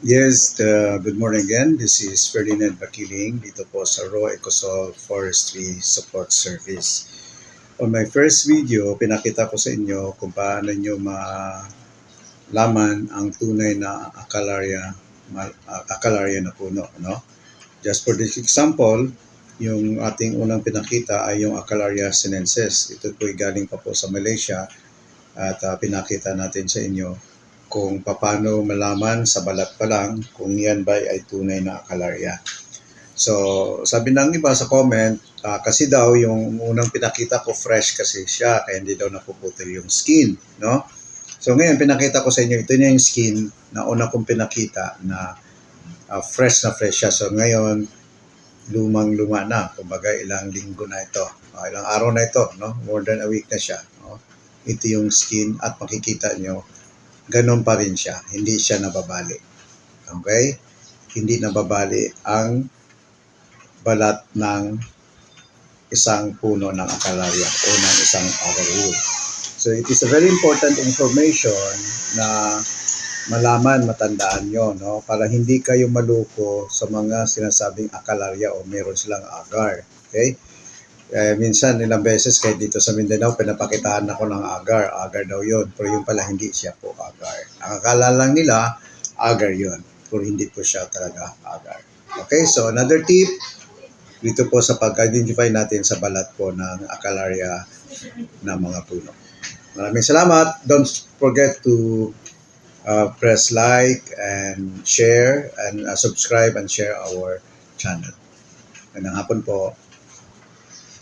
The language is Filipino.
Yes, good morning again. This is Ferdinand Bakiling dito po sa Raw Ecosol Forestry Support Service. On my first video, pinakita ko sa inyo kung paano nyo malaman ang tunay na Acalaria na puno. No? Just for this example, yung ating unang pinakita ay yung Acalaria sinensis. Ito po ay galing pa po sa Malaysia at pinakita natin sa inyo kung paano malaman sa balat pa lang kung yan ba ay tunay na Acalaria. So, sabi ng iba sa comment, kasi daw yung unang pinakita ko fresh kasi siya, kaya hindi daw napuputol yung skin, no? So, ngayon pinakita ko sa inyo, ito na yung skin na una kong pinakita na fresh na fresh siya. So, ngayon, lumang-luma na. Kumbaga, ilang linggo na ito. Ilang araw na ito, no? More than a week na siya. No? Ito yung skin at makikita nyo, ganon pa rin siya. Hindi siya nababali. Okay? Hindi nababali ang balat ng isang puno ng Acalaria o ng isang agarwood. So it is a very important information na malaman, matandaan nyo, no? Para hindi kayo maluko sa mga sinasabing Acalaria o meron silang agar. Okay? Minsan, ilang beses kahit dito sa Mindanao, pinapakitaan ako ng agar. Agar daw yun. Pero yung pala, hindi siya po agar. Ang akala lang nila, agar yun. Pero hindi po siya talaga agar. Okay, so another tip, dito po sa pag-identify natin sa balat po ng Acalaria na mga puno. Maraming salamat. Don't forget to press like and share and subscribe and share our channel. Magandang hapon po.